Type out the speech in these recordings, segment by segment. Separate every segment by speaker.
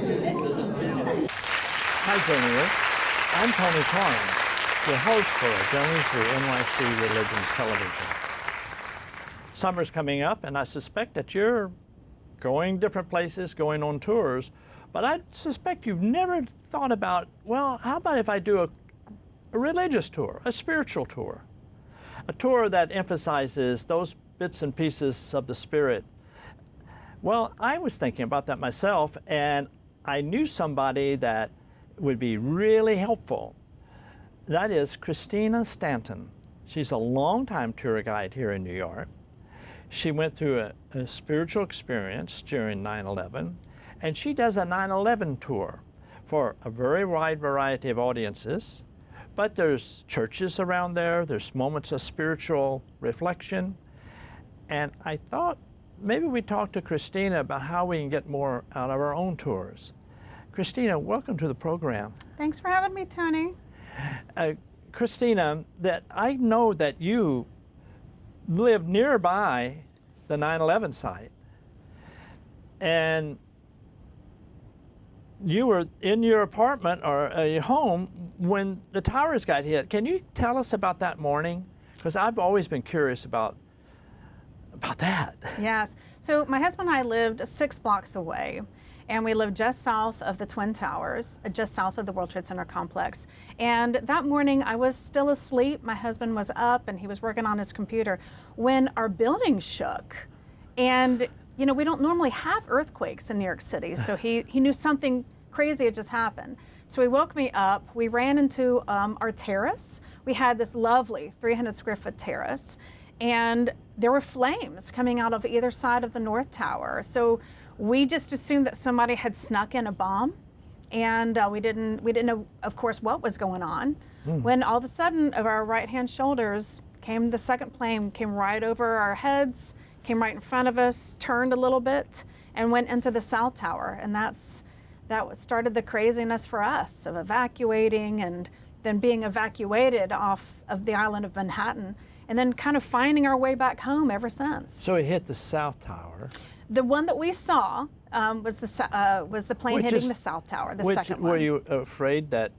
Speaker 1: Hi, journalists. I'm Tony Carnes, your host for Journey Through NYC Religions Television. Summer's coming up, and I suspect that you're going different places, going on tours, but I suspect you've never thought about, well, how about if I do a religious tour, a spiritual tour, a tour that emphasizes those bits and pieces of the Spirit. Well, I was thinking about that myself, and I knew somebody that would be really helpful. That is Christina Stanton. She's a longtime tour guide here in New York. She went through a spiritual experience during 9/11, and she does a 9/11 tour for a very wide variety of audiences. But there's churches around there, there's moments of spiritual reflection, and I thought maybe we talk to Christina about how we can get more out of our own tours. Christina, welcome to the program.
Speaker 2: Thanks for having me, Tony.
Speaker 1: Christina, that I know that you live nearby the 9/11 site, and you were in your apartment or a home when the towers got hit. Can you tell us about that morning? Because I've always been curious about that.
Speaker 2: Yes. So my husband and I lived 6 blocks away, and we lived just south of the Twin Towers, just south of the World Trade Center complex. And that morning I was still asleep. My husband was up and he was working on his computer when our building shook. And you know, we don't normally have earthquakes in New York City, so he knew something crazy had just happened. So he woke me up. We ran into our terrace. We had this lovely 300 square foot terrace, and there were flames coming out of either side of the North Tower. So we just assumed that somebody had snuck in a bomb, and we didn't know, of course, what was going on. When all of a sudden, over our right-hand shoulders, came the second plane, came right over our heads, came right in front of us, turned a little bit, and went into the South Tower. And that started the craziness for us of evacuating, and then being evacuated off of the island of Manhattan, and then kind of finding our way back home ever since.
Speaker 1: So it hit the South Tower.
Speaker 2: The one that we saw was the plane hitting the South Tower, the second one.
Speaker 1: Were you afraid that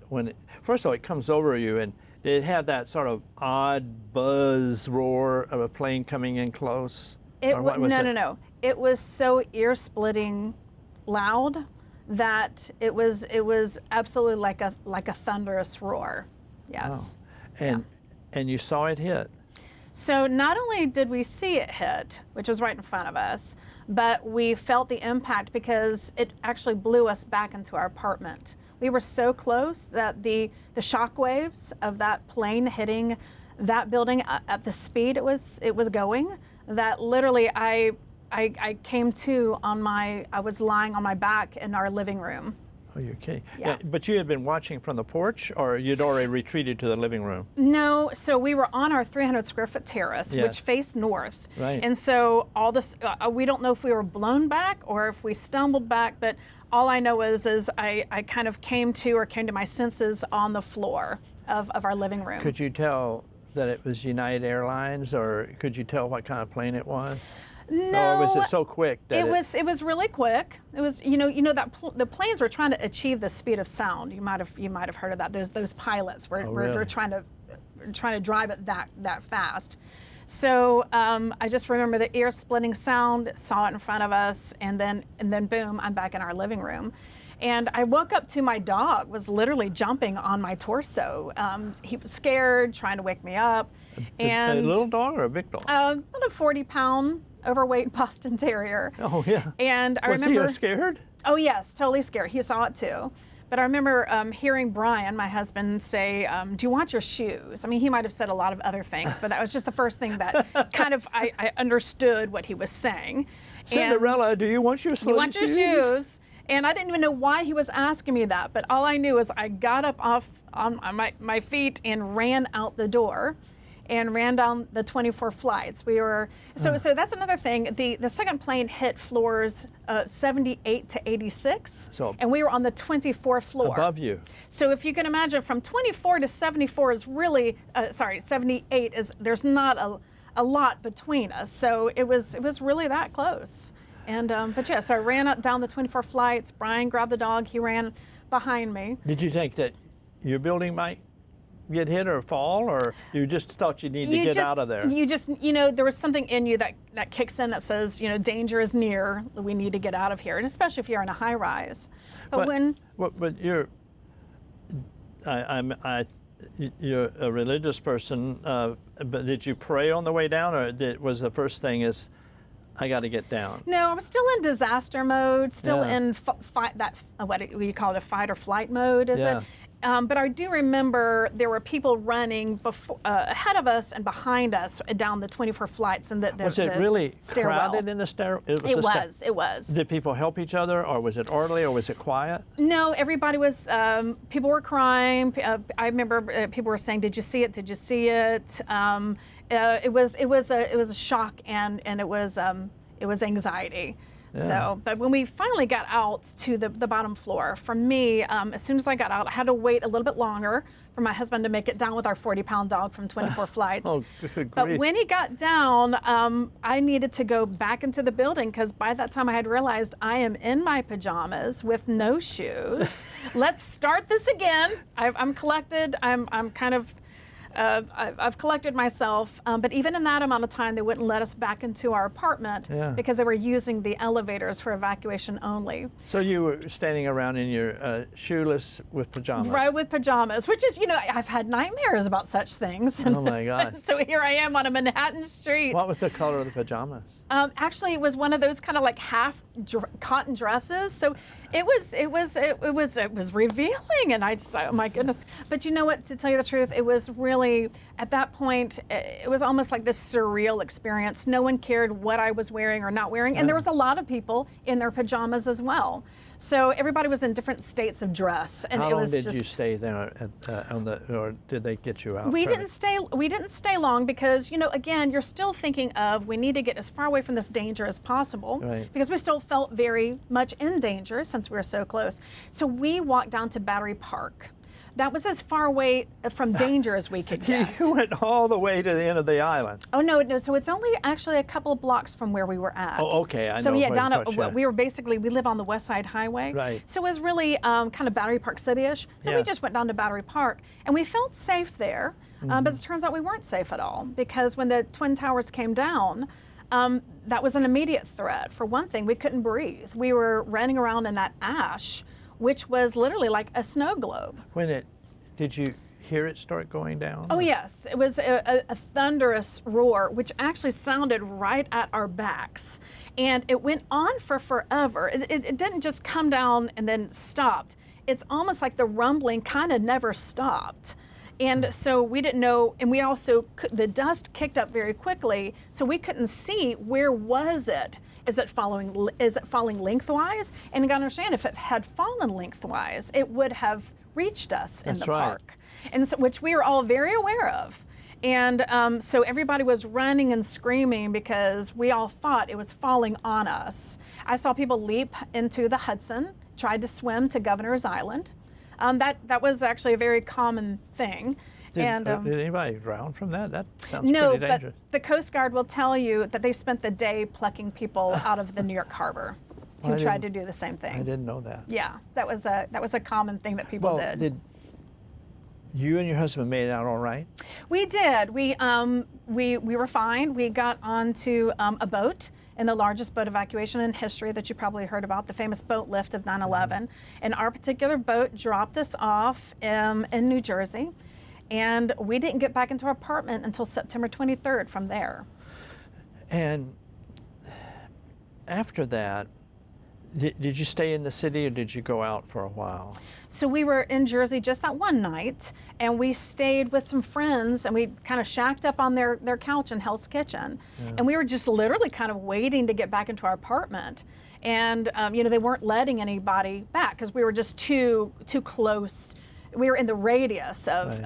Speaker 1: first of all, it comes over you, and did it have that sort of odd buzz roar of a plane coming in close?
Speaker 2: No. It was so ear-splitting loud that it was absolutely like a thunderous roar. Yes.
Speaker 1: Oh. And you saw it hit.
Speaker 2: So not only did we see it hit, which was right in front of us, but we felt the impact because it actually blew us back into our apartment. We were so close that the shock waves of that plane hitting that building at the speed it was going, that literally I came to I was lying on my back in our living room.
Speaker 1: Oh, you're kidding.
Speaker 2: Yeah.
Speaker 1: But you had been watching from the porch, or you'd already retreated to the living room?
Speaker 2: No, so we were on our 300 square foot terrace,
Speaker 1: Yes.
Speaker 2: which faced north.
Speaker 1: Right.
Speaker 2: And so all this, we don't know if we were blown back or if we stumbled back, but all I know is I kind of came to my senses on the floor of our living room.
Speaker 1: Could you tell that it was United Airlines, or could you tell what kind of plane it was?
Speaker 2: No,
Speaker 1: or was it so quick that
Speaker 2: it was really quick. It was you know that the planes were trying to achieve the speed of sound. You might have heard of that. Those pilots were
Speaker 1: really?
Speaker 2: trying to drive it that fast. So I just remember the ear-splitting sound, saw it in front of us, and then boom, I'm back in our living room. And I woke up to my dog was literally jumping on my torso. He was scared, trying to wake me up.
Speaker 1: A little dog or a big dog?
Speaker 2: About a 40-pound overweight Boston Terrier.
Speaker 1: Oh, yeah.
Speaker 2: And I
Speaker 1: was
Speaker 2: remember.
Speaker 1: he scared?
Speaker 2: Oh, yes, totally scared. He saw it too. But I remember hearing Brian, my husband, say, do you want your shoes? I mean, he might have said a lot of other things, but that was just the first thing that kind of I understood what he was saying.
Speaker 1: Cinderella, do you want your shoes?
Speaker 2: You want your shoes? And I didn't even know why he was asking me that, but all I knew is I got up off on my feet and ran out the door and ran down the 24 flights. We were, so that's another thing. The second plane hit floors 78 to 86, and we were on the 24th floor.
Speaker 1: Above you.
Speaker 2: So if you can imagine, from 24 to 74 is really, 78 is, there's not a lot between us. So it was really that close. And but yeah, so I ran up down the 24 flights. Brian grabbed the dog. He ran behind me.
Speaker 1: Did you think that your building might get hit or fall, or you just thought you needed to get out of there?
Speaker 2: You just, there was something in you that kicks in that says, danger is near. We need to get out of here, and especially if you're in a high rise. But
Speaker 1: you're, you're a religious person. But did you pray on the way down, or was the first thing is, I got to get down?
Speaker 2: No, I was still in disaster mode, still in fight, what do you call it, a fight or flight mode, is it? But I do remember there were people running ahead of us and behind us down the 24 flights and the
Speaker 1: Was it really
Speaker 2: stairwell.
Speaker 1: crowded in the stairwell?
Speaker 2: It was.
Speaker 1: Did people help each other, or was it orderly, or was it quiet?
Speaker 2: No, everybody was. People were crying. I remember people were saying, "Did you see it? Did you see it?" It was a shock, and it was anxiety.
Speaker 1: Yeah.
Speaker 2: So, but when we finally got out to the bottom floor, for me, as soon as I got out, I had to wait a little bit longer for my husband to make it down with our 40-pound dog from 24 flights.
Speaker 1: Oh, good grief.
Speaker 2: But when he got down, I needed to go back into the building because by that time I had realized I am in my pajamas with no shoes. Let's start this again. I'm collected. I'm kind of. I've collected myself, but even in that amount of time, they wouldn't let us back into our apartment because they were using the elevators for evacuation only.
Speaker 1: So you were standing around in your shoeless with pajamas?
Speaker 2: Right, with pajamas, which is, I've had nightmares about such things.
Speaker 1: Oh my God.
Speaker 2: So here I am on a Manhattan street.
Speaker 1: What was the color of the pajamas?
Speaker 2: Actually, it was one of those kind of like half cotton dresses. So it was revealing, and I just thought, oh my goodness. But you know what? To tell you the truth, it was really at that point, it was almost like this surreal experience. No one cared what I was wearing or not wearing, and there was a lot of people in their pajamas as well. So everybody was in different states of dress, and
Speaker 1: How
Speaker 2: it
Speaker 1: long
Speaker 2: was
Speaker 1: did
Speaker 2: just.
Speaker 1: you stay there or did they get you out?
Speaker 2: We didn't stay long because, again, you're still thinking of we need to get as far away from this danger as possible because we still felt very much in danger since we were so close. So we walked down to Battery Park. That was as far away from danger as we could get.
Speaker 1: You went all the way to the end of the island.
Speaker 2: Oh, no. So it's only actually a couple of blocks from where we were at.
Speaker 1: Oh, okay. I know.
Speaker 2: So, yeah, down at, we live on the West Side Highway.
Speaker 1: Right.
Speaker 2: So it was really kind of Battery Park City-ish. So we just went down to Battery Park, and we felt safe there. But it turns out we weren't safe at all because when the Twin Towers came down, that was an immediate threat. For one thing, we couldn't breathe. We were running around in that ash, which was literally like a snow globe.
Speaker 1: Did you hear it start going down?
Speaker 2: Oh yes, it was a thunderous roar, which actually sounded right at our backs. And it went on for forever. It didn't just come down and then stopped. It's almost like the rumbling kind of never stopped. And so we didn't know, and we also, the dust kicked up very quickly, so we couldn't see where was it. Is it falling lengthwise? And you gotta understand, if it had fallen lengthwise, it would have reached us in the park. And so, which we were all very aware of. And so everybody was running and screaming because we all thought it was falling on us. I saw people leap into the Hudson, tried to swim to Governor's Island. That was actually a very common thing.
Speaker 1: Did anybody drown from that? That sounds
Speaker 2: no,
Speaker 1: pretty dangerous.
Speaker 2: But the Coast Guard will tell you that they spent the day plucking people out of the New York Harbor who tried to do the same thing.
Speaker 1: I didn't know that.
Speaker 2: Yeah, that was a common thing that people did.
Speaker 1: Did you and your husband made it out all right?
Speaker 2: We did. We were fine. We got onto a boat in the largest boat evacuation in history that you probably heard about, the famous boat lift of 9/11. And our particular boat dropped us off in New Jersey. And we didn't get back into our apartment until September 23rd from there.
Speaker 1: And after that, did you stay in the city or did you go out for a while?
Speaker 2: So we were in Jersey just that one night, and we stayed with some friends, and we kind of shacked up on their couch in Hell's Kitchen. And we were just literally kind of waiting to get back into our apartment. And they weren't letting anybody back because we were just too close. We were in the radius of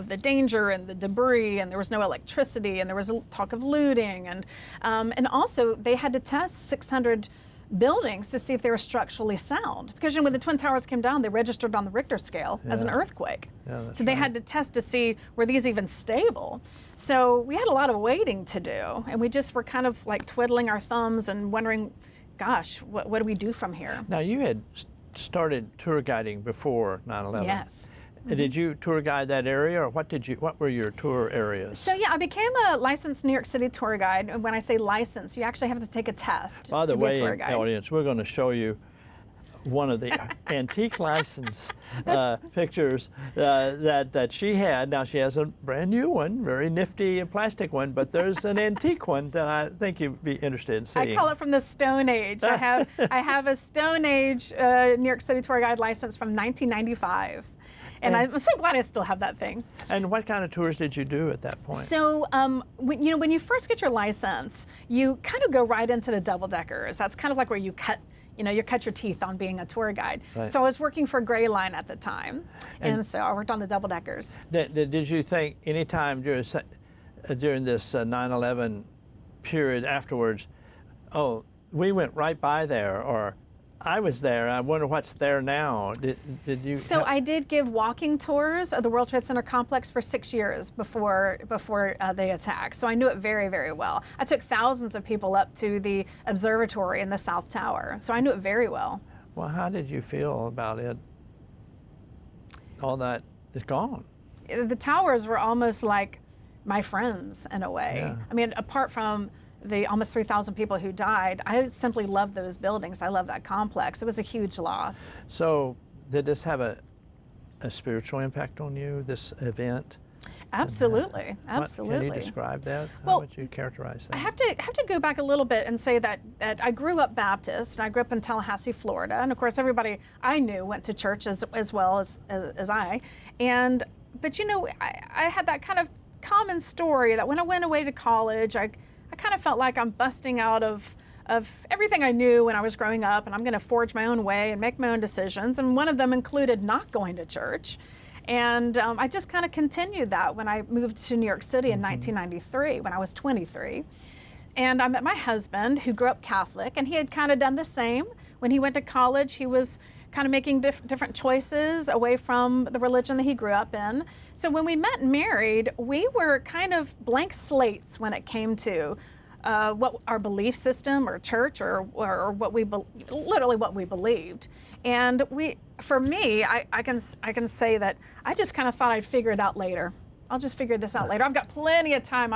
Speaker 2: the danger and the debris, and there was no electricity, and there was talk of looting, and also they had to test 600 buildings to see if they were structurally sound, because when the Twin Towers came down, they registered on the Richter scale as an earthquake. So they had to test to see were these even stable. So we had a lot of waiting to do, and we just were kind of like twiddling our thumbs and wondering, gosh, what do we do from here?
Speaker 1: Now, you had started tour guiding before 9/11.
Speaker 2: Yes.
Speaker 1: Did you tour guide that area, or what were your tour areas?
Speaker 2: So yeah, I became a licensed New York City tour guide. And when I say licensed, you actually have to take a test
Speaker 1: By the
Speaker 2: to be a
Speaker 1: way,
Speaker 2: tour guide.
Speaker 1: audience, we're going to show you one of the antique license pictures that she had. Now she has a brand new one, very nifty plastic one, but there's an antique one that I think you'd be interested in seeing.
Speaker 2: I call it from the Stone Age. I have a Stone Age New York City tour guide license from 1995. And I'm so glad I still have that thing.
Speaker 1: And what kind of tours did you do at that point?
Speaker 2: So, when you first get your license, you kind of go right into the double deckers. That's kind of like where you cut your teeth on being a tour guide.
Speaker 1: Right.
Speaker 2: So I was working for Gray Line at the time, and so I worked on the double deckers.
Speaker 1: Did you think any time during this 9/11 period afterwards, oh, we went right by there, or I was there, I wonder what's there now? Did you?
Speaker 2: So I did give walking tours of the World Trade Center complex for 6 years before the attack. So I knew it very, very well. I took thousands of people up to the observatory in the South Tower. So I knew it very well.
Speaker 1: Well, how did you feel about it? All that is gone.
Speaker 2: The towers were almost like my friends in a way.
Speaker 1: Yeah.
Speaker 2: I mean, apart from the almost 3,000 people who died, I simply love those buildings. I love that complex. It was a huge loss.
Speaker 1: So did this have a spiritual impact on you, this event?
Speaker 2: Absolutely, absolutely.
Speaker 1: Can you describe that? How
Speaker 2: Well,
Speaker 1: would you characterize that?
Speaker 2: I have to go back a little bit and say that I grew up Baptist, and I grew up in Tallahassee, Florida, and of course everybody I knew went to church as well as I. But I had that kind of common story that when I went away to college, I kind of felt like I'm busting out of everything I knew when I was growing up, and I'm going to forge my own way and make my own decisions. And one of them included not going to church. And I just kind of continued that when I moved to New York City in 1993, when I was 23. And I met my husband, who grew up Catholic, and he had kind of done the same. When he went to college, he was kind of making different choices away from the religion that he grew up in. So when we met and married, we were kind of blank slates when it came to what our belief system or church or what literally what we believed. And for me, I can say that I just kind of thought I'd figure it out later. I'll just figure this out later. I've got plenty of time.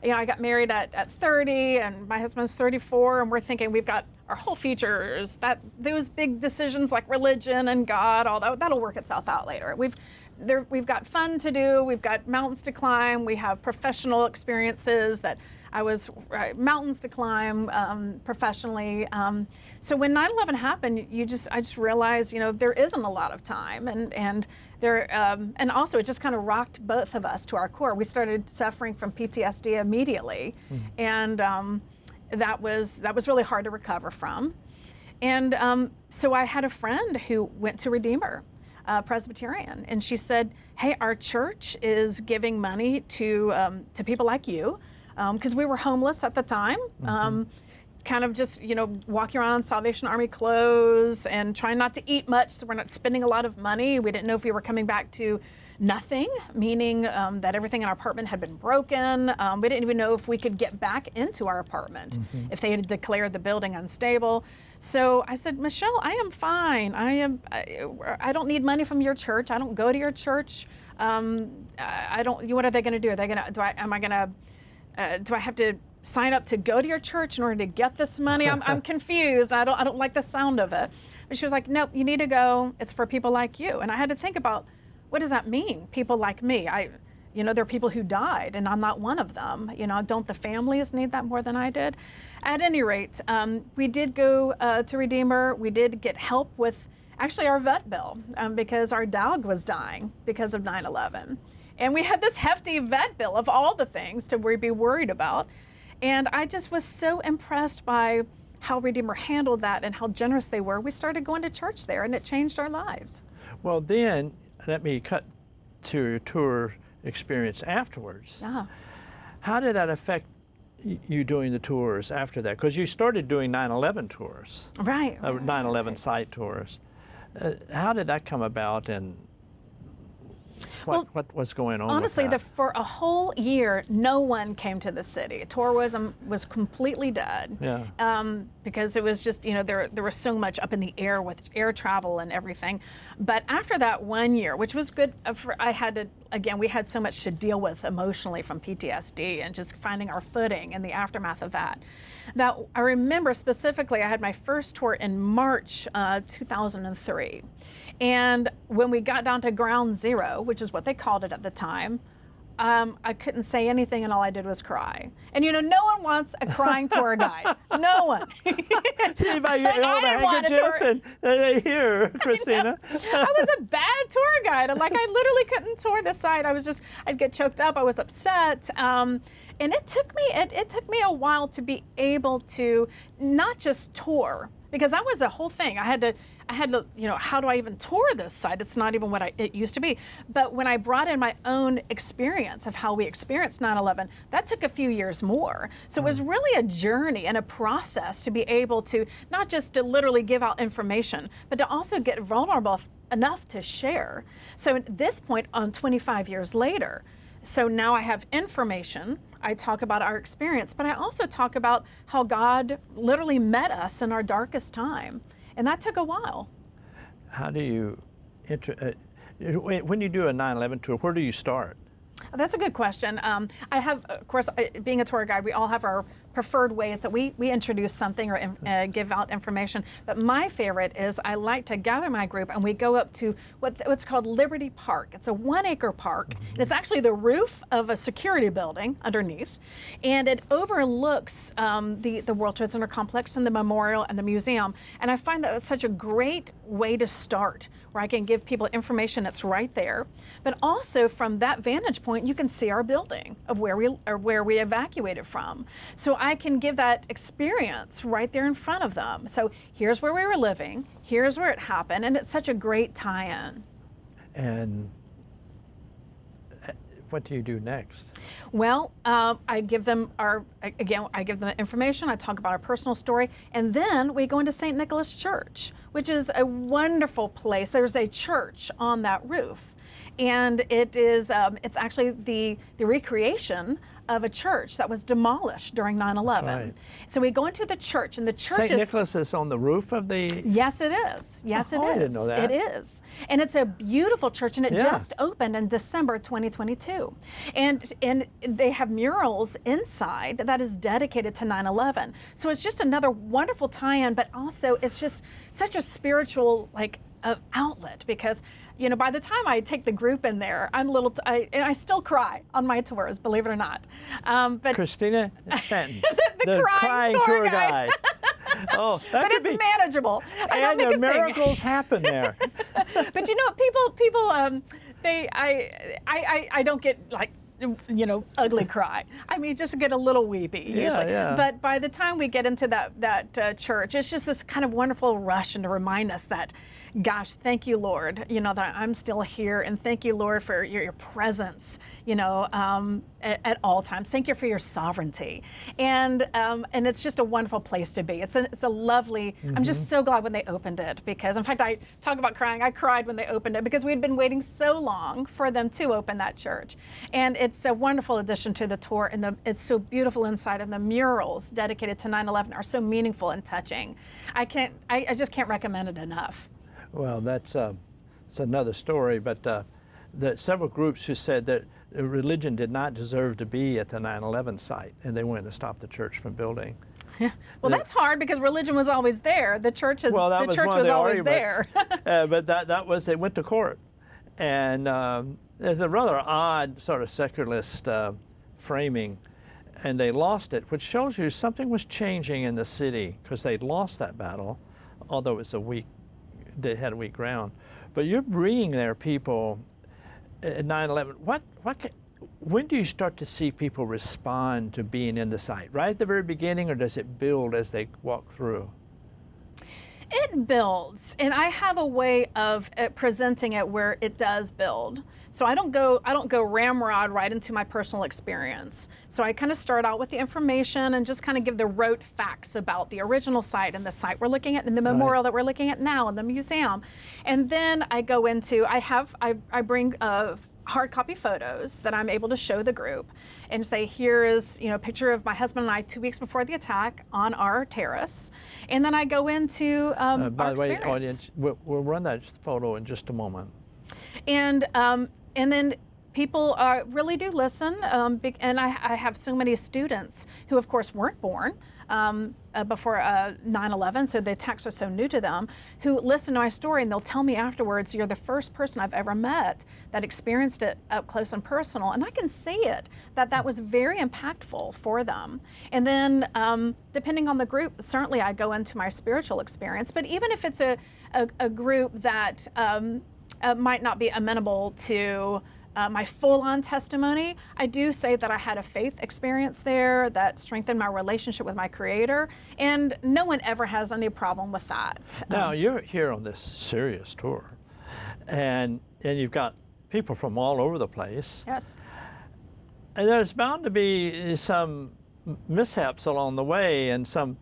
Speaker 2: I got married at 30, and my husband's 34, and we're thinking we've got our whole futures. Those big decisions like religion and God, although that'll work itself out later. We've got fun to do. We've got mountains to climb. We have professional experiences mountains to climb professionally. So when 9/11 happened, I just realized, there isn't a lot of time, and also it just kind of rocked both of us to our core. We started suffering from PTSD immediately, and that was really hard to recover from. And so I had a friend who went to Redeemer Presbyterian, and she said, "Hey, our church is giving money to people like you." Because we were homeless at the time, kind of just, walking around in Salvation Army clothes and trying not to eat much, so we're not spending a lot of money. We didn't know if we were coming back to nothing, meaning that everything in our apartment had been broken. We didn't even know if we could get back into our apartment if they had declared the building unstable. So I said, "Michelle, I am fine. I don't need money from your church. I don't go to your church. I don't. What are they going to do? Are they going to? Do I have to sign up to go to your church in order to get this money? I'm confused. I don't like the sound of it." But she was like, "Nope, you need to go. It's for people like you." And I had to think about, what does that mean? People like me. There are people who died, and I'm not one of them. Don't the families need that more than I did? At any rate, we did go to Redeemer. We did get help with actually our vet bill because our dog was dying because of 9/11. And we had this hefty vet bill of all the things to be worried about. And I just was so impressed by how Redeemer handled that and how generous they were. We started going to church there, and it changed our lives.
Speaker 1: Well, then, let me cut to your tour experience afterwards.
Speaker 2: Yeah.
Speaker 1: How did that affect you doing the tours after that? Because you started doing 9/11 tours.
Speaker 2: Right.
Speaker 1: 9/11 site tours. How did that come about? What was going on?
Speaker 2: Honestly,
Speaker 1: with that?
Speaker 2: for a whole year, no one came to the city. Tourism was completely dead.
Speaker 1: Yeah.
Speaker 2: Because it was just, there was so much up in the air with air travel and everything. But after that 1 year, which was good, we had so much to deal with emotionally from PTSD and just finding our footing in the aftermath of that. That I remember specifically, I had my first tour in March 2003. And when we got down to ground zero, which is what they called it at the time, I couldn't say anything, and all I did was cry. And no one wants a crying tour guide. No one.
Speaker 1: I want a tour. And here, Christina.
Speaker 2: I was a bad tour guide. Like, I literally couldn't tour the site. I'd get choked up. I was upset. And it took me a while to be able to not just tour, because that was a whole thing. I had to, how do I even tour this site? It's not even what it used to be. But when I brought in my own experience of how we experienced 9/11, that took a few years more. So it was really a journey and a process to be able to not just to literally give out information, but to also get vulnerable enough to share. So at this point, 25 years later, so now I have information. I talk about our experience, but I also talk about how God literally met us in our darkest time. And that took a while.
Speaker 1: How do you, when you do a 9/11 tour, where do you start?
Speaker 2: That's a good question. I have, of course, being a tour guide, we all have our preferred ways that we introduce something or give out information. But my favorite is I like to gather my group and we go up to what's called Liberty Park. It's a 1-acre park. And it's actually the roof of a security building underneath. And it overlooks the World Trade Center complex and the memorial and the museum. And I find that it's such a great way to start, where I can give people information that's right there. But also from that vantage point, you can see our building of where we evacuated from. So I can give that experience right there in front of them. So here's where we were living, here's where it happened, and it's such a great tie-in.
Speaker 1: And what do you do next?
Speaker 2: Well, I give them I give them information, I talk about our personal story, and then we go into St. Nicholas Church, which is a wonderful place. There's a church on that roof. And it is, it's actually the recreation of a church that was demolished during 9/11.
Speaker 1: Right.
Speaker 2: So we go into the church, and the church
Speaker 1: St. Nicholas is on the roof of the...
Speaker 2: Yes, it is. Yes, it is.
Speaker 1: I didn't know that.
Speaker 2: It is. And it's a beautiful church, and it
Speaker 1: Yeah.
Speaker 2: just opened in December 2022. And they have murals inside that is dedicated to 9/11. So it's just another wonderful tie-in, but also it's just such a spiritual, outlet, because by the time I take the group in there, I'm a little, and I still cry on my tours, believe it or not. But
Speaker 1: Christina Stanton,
Speaker 2: the crying tour guide.
Speaker 1: Oh, that
Speaker 2: but
Speaker 1: could
Speaker 2: it's
Speaker 1: be
Speaker 2: manageable.
Speaker 1: And the miracles happen there.
Speaker 2: But people, I don't get ugly cry. I mean, just get a little weepy usually.
Speaker 1: Yeah.
Speaker 2: But by the time we get into that church, it's just this kind of wonderful rush, and to remind us that, gosh, thank you, Lord, that I'm still here, and thank you, Lord, for your presence, at all times. Thank you for your sovereignty, and it's just a wonderful place to be. It's a lovely.
Speaker 1: Mm-hmm.
Speaker 2: I'm just so glad when they opened it, because, in fact, I talk about crying. I cried when they opened it because we had been waiting so long for them to open that church, and it's a wonderful addition to the tour. And it's so beautiful inside, and the murals dedicated to 9/11 are so meaningful and touching. I just can't recommend it enough.
Speaker 1: Well, it's another story, but the several groups who said that religion did not deserve to be at the 9/11 site, and they wanted to stop the church from building.
Speaker 2: Yeah. Well, that's hard, because religion was always there. The church was always there.
Speaker 1: But that was, they went to court, and there's a rather odd sort of secularist framing, and they lost it, which shows you something was changing in the city, because they'd lost that battle, although it's they had a weak ground. But you're bringing there people at 9/11. When do you start to see people respond to being in the site? Right at the very beginning, or does it build as they walk through?
Speaker 2: It builds, and I have a way of presenting it where it does build. So I don't go ramrod right into my personal experience. So I kind of start out with the information and just kind of give the rote facts about the original site and the site we're looking at and the memorial that we're looking at now and the museum. And then I go into, I bring hard copy photos that I'm able to show the group and say, here is, a picture of my husband and I 2 weeks before the attack on our terrace. And then I go into
Speaker 1: by
Speaker 2: our
Speaker 1: the way,
Speaker 2: experience.
Speaker 1: audience, we'll run that photo in just a moment.
Speaker 2: And then people really do listen, and I have so many students who, of course, weren't born before 9/11, so the attacks are so new to them, who listen to my story and they'll tell me afterwards, you're the first person I've ever met that experienced it up close and personal, and I can see it, that was very impactful for them. And then depending on the group, certainly I go into my spiritual experience, but even if it's a group that might not be amenable to my full-on testimony, I do say that I had a faith experience there that strengthened my relationship with my Creator, and no one ever has any problem with that.
Speaker 1: Now, you're here on this serious tour, and you've got people from all over the place.
Speaker 2: Yes.
Speaker 1: And there's bound to be some mishaps along the way and some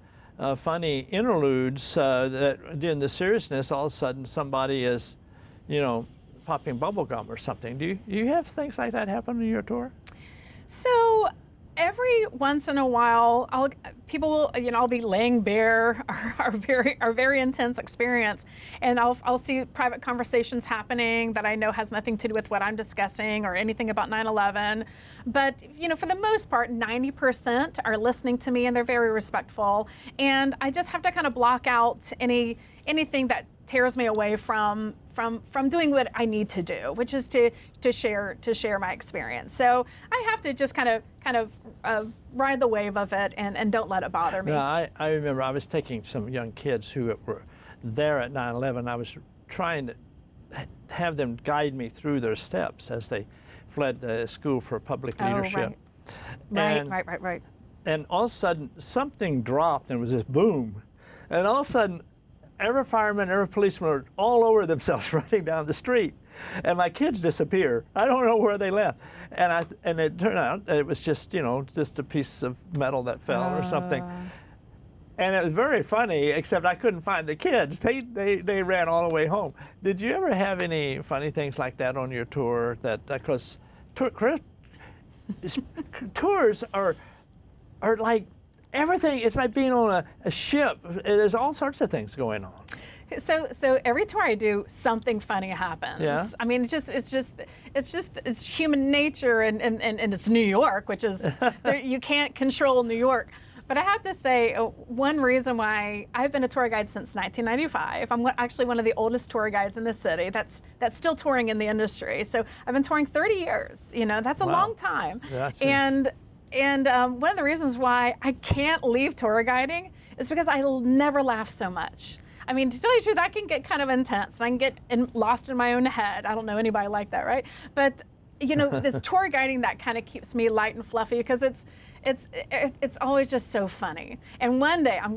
Speaker 1: funny interludes that during the seriousness, all of a sudden somebody is, popping bubble gum or something. Do you have things like that happen on your tour?
Speaker 2: So every once in a while, I'll be laying bare our very intense experience, and I'll see private conversations happening that I know has nothing to do with what I'm discussing or anything about 9/11. But for the most part, 90% are listening to me and they're very respectful. And I just have to kind of block out anything that tears me away from doing what I need to do, which is to share my experience. So I have to just kind of ride the wave of it and don't let it bother me.
Speaker 1: Yeah, I remember I was taking some young kids who were there at 9/11. I was trying to have them guide me through their steps as they fled school for public leadership.
Speaker 2: Right.
Speaker 1: And all of a sudden, something dropped and it was this boom. And all of a sudden, every fireman, every policeman were all over themselves running down the street. And my kids disappear. I don't know where they left. And it turned out it was just, just a piece of metal that fell or something. And it was very funny, except I couldn't find the kids. They ran all the way home. Did you ever have any funny things like that on your tour? Because tours are like everything. It's like being on a ship. There's all sorts of things going on.
Speaker 2: So every tour I do, something funny happens.
Speaker 1: Yeah.
Speaker 2: I mean, it's human nature, and it's New York, which is you can't control New York. But I have to say, one reason why I've been a tour guide since 1995. I'm actually one of the oldest tour guides in the city that's still touring in the industry. So I've been touring 30 years. That's a long time. And one of the reasons why I can't leave tour guiding is because I never laugh so much. I mean, to tell you the truth, I can get kind of intense and I can get lost in my own head. I don't know anybody like that, right? But this tour guiding, that kind of keeps me light and fluffy because it's always just so funny. And one day I'm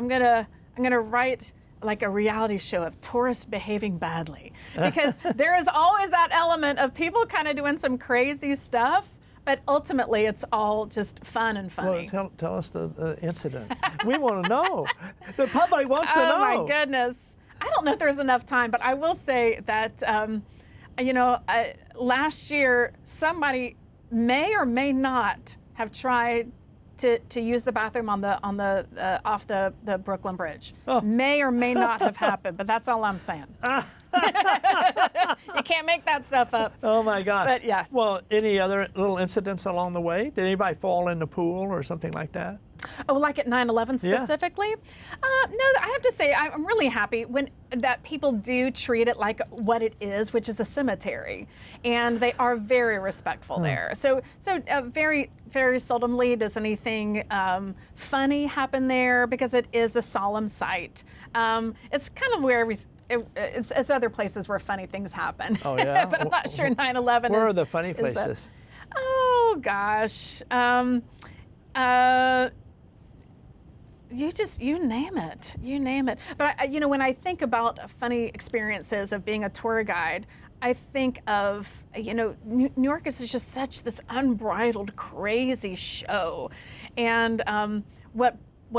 Speaker 2: gonna write like a reality show of tourists behaving badly, because there is always that element of people kind of doing some crazy stuff. But ultimately, it's all just fun and funny.
Speaker 1: Well, tell us the incident. We want to know. The public wants to know.
Speaker 2: Oh, my goodness. I don't know if there's enough time, but I will say that, last year, somebody may or may not have tried to use the bathroom off the Brooklyn Bridge.
Speaker 1: Oh.
Speaker 2: May or may not have happened, but that's all I'm saying. You can't make that stuff up.
Speaker 1: Oh my God.
Speaker 2: But yeah.
Speaker 1: Well, any other little incidents along the way? Did anybody fall in the pool or something like that?
Speaker 2: Oh, like at 9/11 specifically? Yeah. No, I have to say I'm really happy that people do treat it like what it is, which is a cemetery, and they are very respectful there. So very, very seldomly does anything funny happen there, because it is a solemn site. It's kind of where it's other places where funny things happen.
Speaker 1: Oh yeah.
Speaker 2: But I'm not sure 9/11
Speaker 1: Where are the funny places?
Speaker 2: Oh gosh. You name it. But when I think about funny experiences of being a tour guide, I think of, New York is just such this unbridled, crazy show, and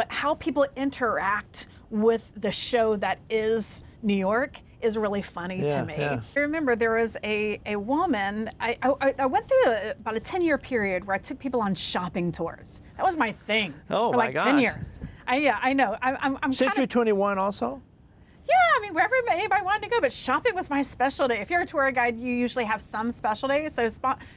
Speaker 2: how people interact with the show that is New York is really funny
Speaker 1: Yeah,
Speaker 2: to me.
Speaker 1: yeah.
Speaker 2: I remember there was a woman, I went through about a 10-year period where I took people on shopping tours. That was my thing
Speaker 1: Oh,
Speaker 2: for
Speaker 1: my
Speaker 2: like 10
Speaker 1: gosh.
Speaker 2: years. Yeah, I know. I'm
Speaker 1: Century
Speaker 2: kinda,
Speaker 1: 21 also?
Speaker 2: yeah, I mean, wherever anybody wanted to go, but shopping was my specialty. If you're a tour guide, you usually have some specialty. So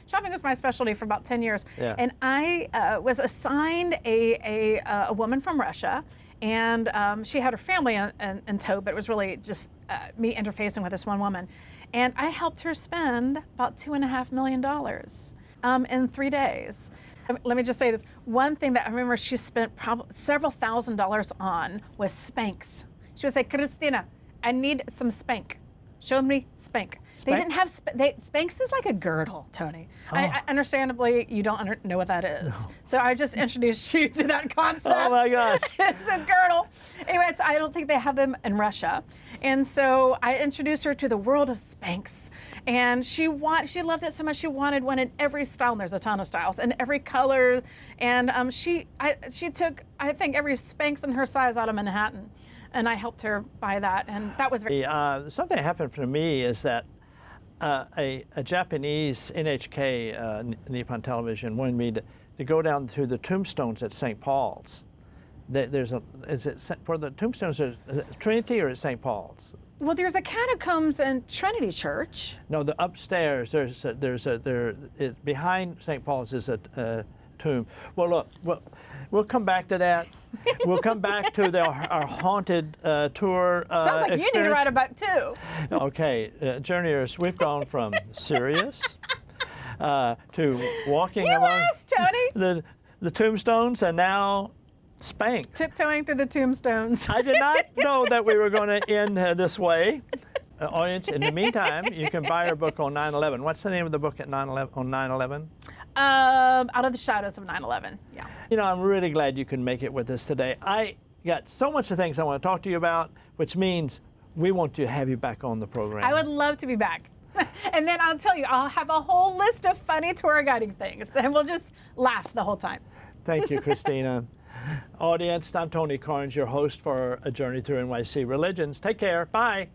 Speaker 2: shopping was my specialty for about 10 years.
Speaker 1: Yeah.
Speaker 2: And I was assigned a woman from Russia, and she had her family in tow, but it was really just me interfacing with this one woman. And I helped her spend about $2.5 million in 3 days. Let me just say this. One thing that I remember she spent probably several $1,000s on was Spanx. She would say, Christina, I need some Spank. Show me Spank. They didn't have, Spanx is like a girdle, Tony. I understandably, you don't know what that is.
Speaker 1: No.
Speaker 2: So I just introduced you to that concept.
Speaker 1: Oh my gosh.
Speaker 2: It's a girdle. Anyway, I don't think they have them in Russia. And so I introduced her to the world of Spanx. And she loved it so much, she wanted one in every style, and there's a ton of styles, and every color. And she took, I think, every Spanx in her size out of Manhattan. And I helped her buy that, and that was very...
Speaker 1: Something that happened for me is that a Japanese NHK, Nippon Television, wanted me to go down through the tombstones at St. Paul's. Is it for the tombstones, Trinity or at St. Paul's?
Speaker 2: Well, there's a catacombs in Trinity Church.
Speaker 1: No, the upstairs, behind St. Paul's is a tomb. Well, look, we'll come back to that. We'll come back to our haunted tour
Speaker 2: Sounds like you need to write a book too.
Speaker 1: Okay, journeyers, we've gone from serious to walking
Speaker 2: You
Speaker 1: among
Speaker 2: asked, Tony.
Speaker 1: the tombstones, and now Spanx.
Speaker 2: Tiptoeing through the tombstones.
Speaker 1: I did not know that we were going to end this way. Audience, in the meantime, you can buy our book on 9/11. What's the name of the book on 9/11?
Speaker 2: Out of the Shadows of 9/11. Yeah.
Speaker 1: You know, I'm really glad you can make it with us today. I got so much of things I want to talk to you about, which means we want to have you back on the program.
Speaker 2: I would love to be back. And then I'll tell you, I'll have a whole list of funny tour guiding things, and we'll just laugh the whole time.
Speaker 1: Thank you, Christina. Audience, I'm Tony Carnes, your host for A Journey Through NYC Religions. Take care. Bye.